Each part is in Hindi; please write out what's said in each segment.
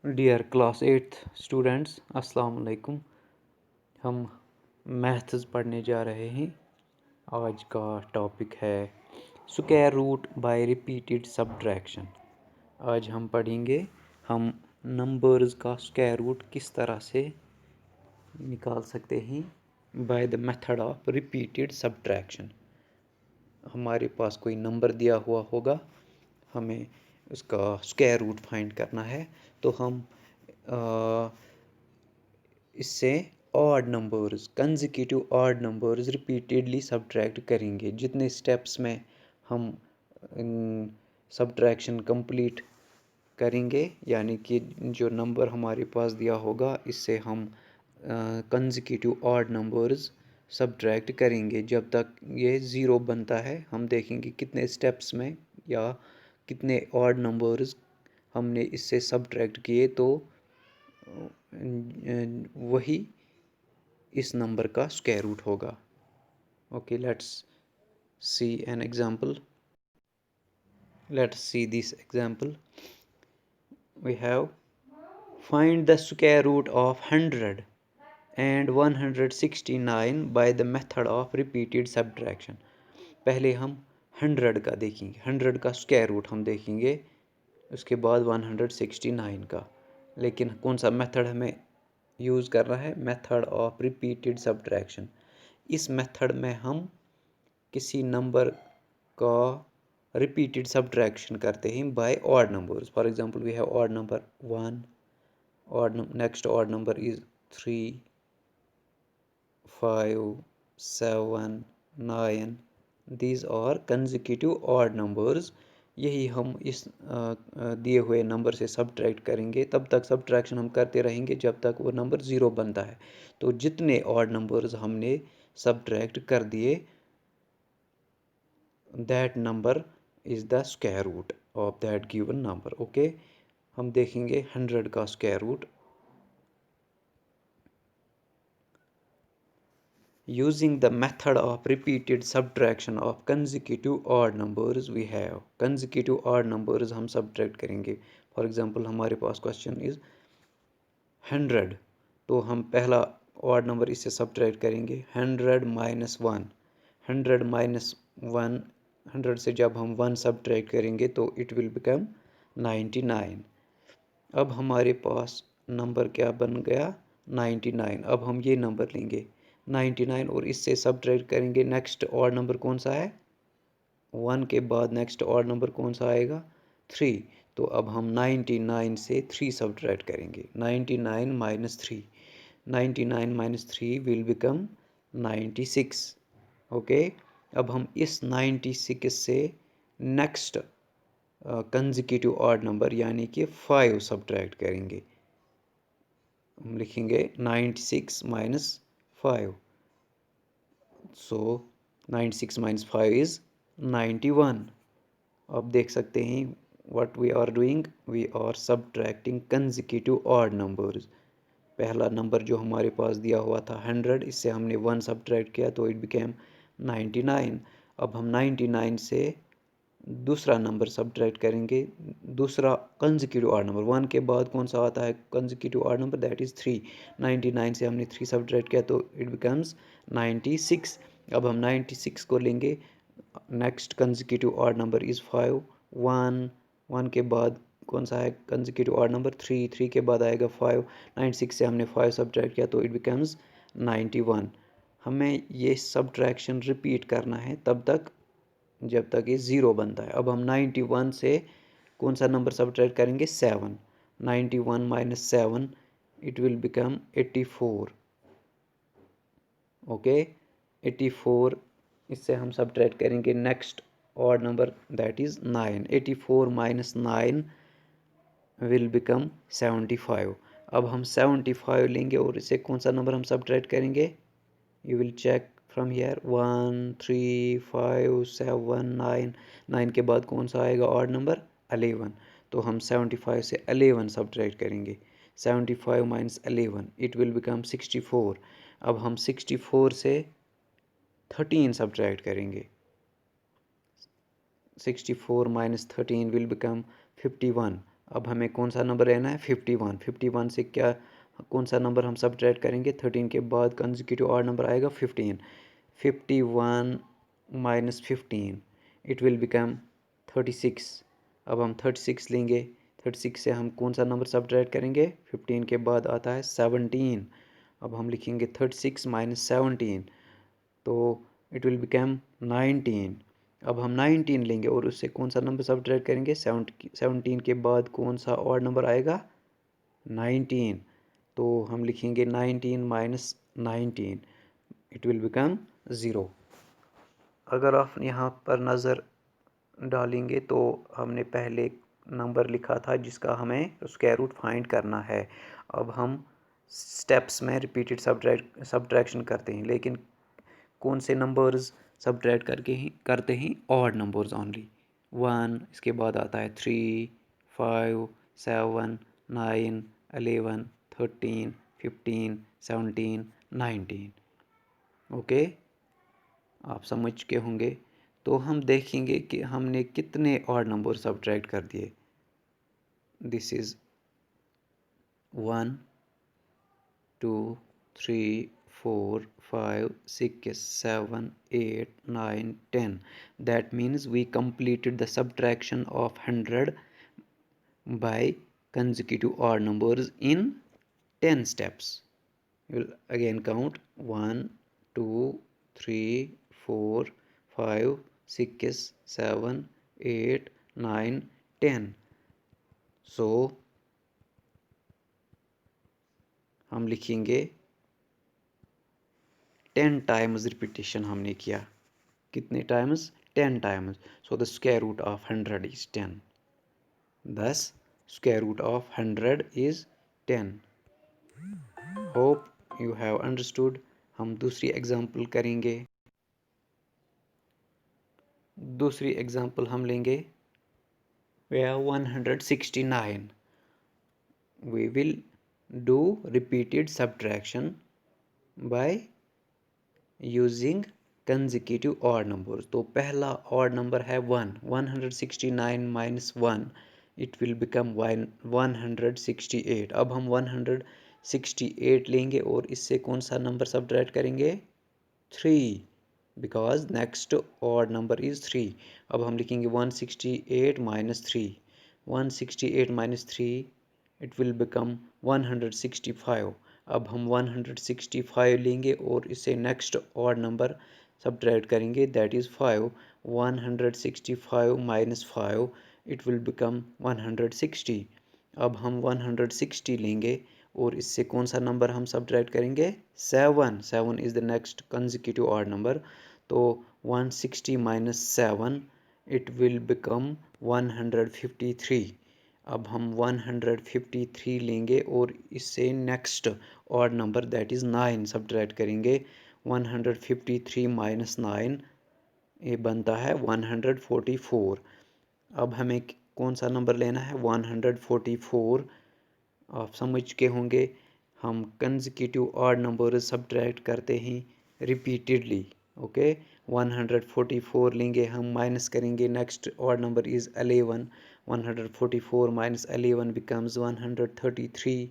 डियर क्लास 8th स्टूडेंट्स, अस्सलाम वालेकुम। हम मैथ्स पढ़ने जा रहे हैं। आज का टॉपिक है square root by repeated subtraction. आज हम पढ़ेंगे हम नंबर्स का स्क्वायर रूट किस तरह से निकाल सकते हैं by the method of repeated subtraction. हमारे पास कोई नंबर दिया हुआ होगा, हमें उसका स्क्वायर रूट फाइंड करना है, तो हम इससे odd numbers, consecutive odd numbers repeatedly subtract करेंगे। जितने स्टेप्स में हम सब्ट्रैक्शन कंप्लीट करेंगे, यानी कि जो नंबर हमारे पास दिया होगा, इससे हम कंसेक्यूटिव ऑड नंबर्स सब्ट्रैक्ट करेंगे जब तक ये ज़ीरो बनता है। हम देखेंगे कितने स्टेप्स में या कितने ऑड नंबर्स हमने इससे सब्ट्रैक्ट किए, तो वही इस नंबर का स्क्वायर रूट होगा। Okay, let's see an example. Let's see this example. We have find the square root of 100 and 169 by the method of repeated subtraction। पहले हम 100 का देखेंगे, 100 का स्क्वायर रूट हम देखेंगे, उसके बाद 169 का। लेकिन कौन सा मेथड हमें यूज़ करना है? Method of repeated subtraction. इस मेथड में हम किसी नंबर का रिपीटेड सब्ट्रैक्शन करते हैं by odd numbers. For example we have odd number 1, odd next odd number is 3, 5, 7, 9। These are consecutive odd numbers. यही हम इस दिए हुए नंबर से सब्ट्रैक्ट करेंगे, तब तक सब्ट्रैक्शन हम करते रहेंगे जब तक वो नंबर ज़ीरो बनता है। तो जितने ऑड नंबर्स हमने सब्ट्रैक्ट कर दिए, that number is the square root of that given number. Okay, हम देखेंगे 100 का square root. Using the method of repeated subtraction of consecutive odd numbers, we have consecutive odd numbers हम subtract करेंगे। For example हमारे पास question is 100, तो हम पहला odd number इससे subtract करेंगे 100 minus 1। 100 minus 1, 100 से जब हम 1 subtract करेंगे तो it will become 99। अब हमारे पास नंबर क्या बन गया? 99। अब हम ये नंबर लेंगे 99 और इससे सब्ट्रैक्ट करेंगे। नेक्स्ट ऑड नंबर कौन सा है? 1 के बाद नेक्स्ट ऑड नंबर कौन सा आएगा? 3। तो अब हम 99 से 3 सब्ट्रैक्ट करेंगे। 99 minus 3, 99 minus 3 will become 96। Okay, अब हम इस 96 से नेक्स्ट कंसेक्यूटिव ऑड नंबर यानी कि 5 सब्ट्रैक्ट करेंगे। हम लिखेंगे 96 माइनस 5। So 96 minus 5 is 91। अब देख सकते हैं what we are doing, we are subtracting consecutive odd numbers. पहला नंबर जो हमारे पास दिया हुआ था 100, इससे हमने 1 सब्ट्रैक्ट किया तो इट बिकेम 99। अब हम 99 से दूसरा नंबर सब्ट्रैक्ट करेंगे, दूसरा कंसेक्यूटिव ऑड नंबर। 1 के बाद कौन सा आता है consecutive odd number? That is 3। 99 से हमने 3 सब्ट्रैक्ट किया तो इट बिकम्स 96। अब हम 96 को लेंगे, next consecutive odd number is 5। 1 के बाद कौन सा है कंसेक्यूटिव ऑड नंबर? 3। 3 के बाद आएगा 5। 96 से हमने 5 सब्ट्रैक्ट किया तो इट बिकम्स 91। हमें ये सब्ट्रैक्शन रिपीट करना है तब तक जब तक ये ज़ीरो बनता है। अब हम 91 से कौन सा नंबर सब्ट्रैक्ट करेंगे? 7। 91 minus 7 it will become 84। Okay, 84 इससे हम सब्ट्रैक्ट करेंगे next odd number that is 9। 84 minus 9 will become 75। अब हम 75 लेंगे और इससे कौन सा नंबर हम सब्ट्रैक्ट करेंगे? You will check from here 1, 3, 5, 7, 9। 9 के बाद कौन सा आएगा ऑड नंबर? 11। तो हम 75 से 11 सब्ट्रैक्ट करेंगे। 75 माइनस 11 इट विल बिकम 64। अब हम 64 से 13 सब्ट्रैक्ट करेंगे। 64 माइनस 13 विल बिकम 51। अब हमें कौन सा नंबर लेना है 51। 51 से क्या कौन सा नंबर हम सब्ट्रैक्ट करेंगे 13 के बाद कंसेक्यूटिव ऑड नंबर आएगा 15। 51 माइनस 15 इट विल बिकम 36। अब हम 36 लेंगे। 36 से हम कौन सा नंबर सब्ट्रैक्ट करेंगे 15 के बाद आता है 17। अब हम लिखेंगे 36 माइनस 17 तो इट विल बिकम 19। अब हम 19 लेंगे और उससे कौन सा नंबर सब्ट्रैक्ट करेंगे 17 के बाद कौन सा ऑड नंबर आएगा 19। तो हम लिखेंगे 19 माइनस 19 इट विल बिकम 0। अगर आप यहाँ पर नज़र डालेंगे तो हमने पहले नंबर लिखा था जिसका हमें स्क्वायर रूट फाइंड करना है। अब हम स्टेप्स में रिपीटेड सब्ट्रैक्शन करते हैं, लेकिन कौन से नंबर्स सब्ट्रैक्ट करते हैं ऑड नंबर्स ओनली। 1, इसके बाद आता है 3, 5, 7, 9, 11, 13, 15, 17, 19। ओके, आप समझ के होंगे। तो हम देखेंगे कि हमने कितने ऑड नंबर सब्ट्रैक्ट कर दिए। This is 1, 2, 3, 4, 5, 6, 7, 8, 9, 10. That means we completed the subtraction of 100 by consecutive odd numbers in 10 steps. You will again count 1, 2, 3, 4, 5, 6, 7, 8, 9, 10. So हम लिखेंगे 10 टाइम्स रिपीटेशन हमने किया। कितने times 10 times. So the square root of 100 is 10। Thus square root of 100 is 10. Hope you have understood. हम दूसरी एग्जाम्पल करेंगे। दूसरी एग्जाम्पल हम लेंगे we have 169. We will do repeated subtraction by using consecutive odd numbers. तो पहला odd number है 1। 169 minus 1 it will become 168। अब हम 168 लेंगे और इससे कौन सा नंबर सब्ट्रैक्ट करेंगे 3, because next odd number is 3। अब हम लिखेंगे 168 minus 3। 168 minus 3 it will become 165। अब हम 165 लेंगे और इसे नेक्स्ट ऑड नंबर सब्ट्रैक्ट करेंगे that is 5। 165 minus 5 it will become 160। अब हम 160 लेंगे और इससे कौन सा नंबर हम सब्ट्रैक्ट करेंगे 7। 7 is the next consecutive odd number. तो 160 माइनस 7 इट विल बिकम 153। अब हम 153 लेंगे और इससे next odd number that is 9 subtract करेंगे। 153 माइनस 9 ये बनता है 144। अब हमें कौन सा नंबर लेना है 144। आप समझ के होंगे हम कंसेक्यूटिव ऑड नंबर सब्ट्रैक्ट करते हैं रिपीटेडली। ओके 144 लेंगे हम, माइनस करेंगे next odd number is 11। 144 minus 11 becomes 133।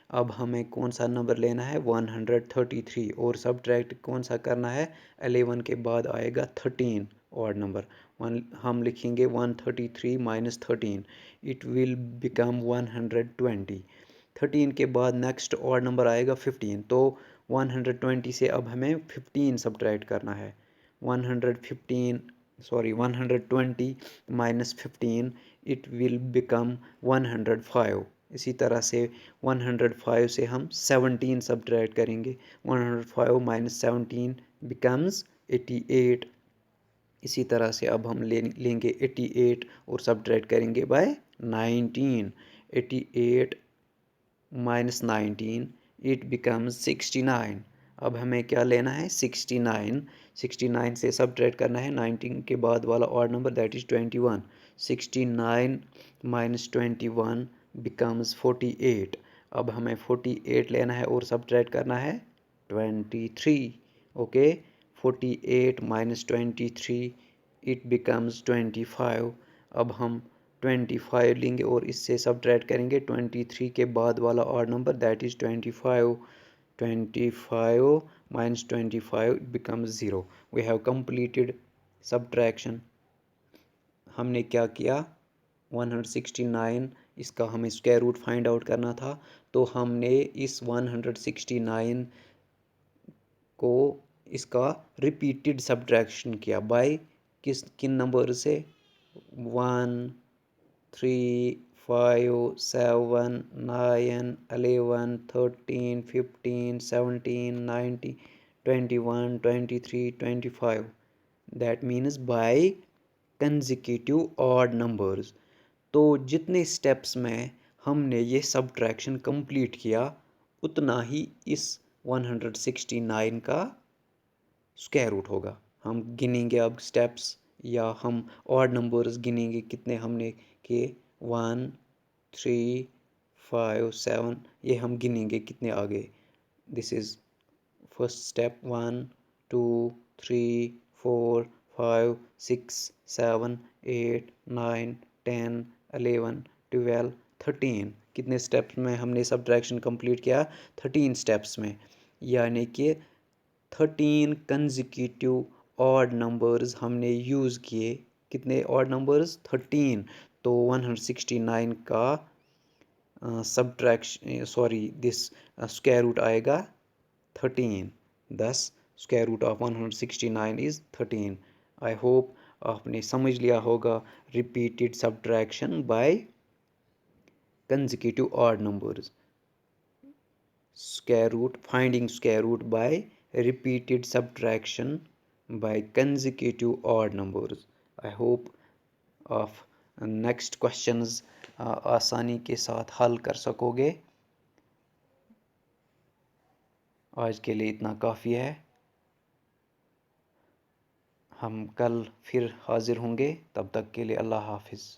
अब हमें कौन सा नंबर लेना है 133 और सब्ट्रैक्ट कौन सा करना है 11 के बाद आएगा 13 ऑड नंबर। हम लिखेंगे 133 माइनस 13 इट विल बिकम 120। 13 के बाद नेक्स्ट ऑड नंबर आएगा 15। तो 120 से अब हमें 15 सब्ट्रैक्ट करना है। 120 माइनस 15 इट विल बिकम 105। इसी तरह से 105 से हम 17 सब्ट्रैक्ट करेंगे। 105 माइनस 17 बिकम्स 88। इसी तरह से अब हम लेंगे 88 और सब्ट्रैक्ट करेंगे बाय 19। 88 minus 19 it becomes 69। अब हमें क्या लेना है 69। 69 से सब्ट्रैक्ट करना है 19 के बाद वाला odd number that is 21। 69 minus 21 becomes 48। अब हमें 48 लेना है और सब्ट्रैक्ट करना है 23। Okay 48 minus 23 it becomes 25। अब हम 25 लेंगे और इससे सब्ट्रैक्ट करेंगे 23 के बाद वाला odd number, that is 25. 25 minus 25 becomes 0. We have completed subtraction. हमने क्या किया 169, इसका हमें स्क्वायर रूट फाइंड आउट करना था, तो हमने इस 169 को इसका रिपीटेड सब्ट्रैक्शन किया बाय किन नंबर से 1 3 5 7 9 11 13 15 17 19 21 23 25. That means by consecutive odd numbers. तो जितने स्टेप्स में हमने ये सब्ट्रैक्शन कंप्लीट किया उतना ही इस 169 का स्क्वायर रूट होगा. हम गिनेंगे अब स्टेप्स, या हम ऑड नंबर्स गिनेंगे कितने हमने किए 1 3 5 7, ये हम गिनेंगे कितने आ गए. This is first step 1 2 3 4 5 6 7 8 9 10 11 12 13. कितने स्टेप्स में हमने सब्ट्रैक्शन कंप्लीट किया 13 स्टेप्स में, यानी कि 13 कंसेक्यूटिव ऑड नंबर्स हमने यूज़ किए. कितने ऑड नंबर्स 13. तो 169 का सब्ट्रैक्शन दिस स्क्वायर रूट आएगा 13. दस square root of 169 is 13. I hope आपने समझ लिया होगा repeated subtraction by consecutive odd numbers. Square root, finding square root by repeated subtraction by consecutive odd numbers. I hope of next questions आसानी के साथ हल कर सकोगे. आज के लिए इतना काफ़ी है. हम कल फिर हाजिर होंगे, तब तक के लिए अल्लाह हाफिज़.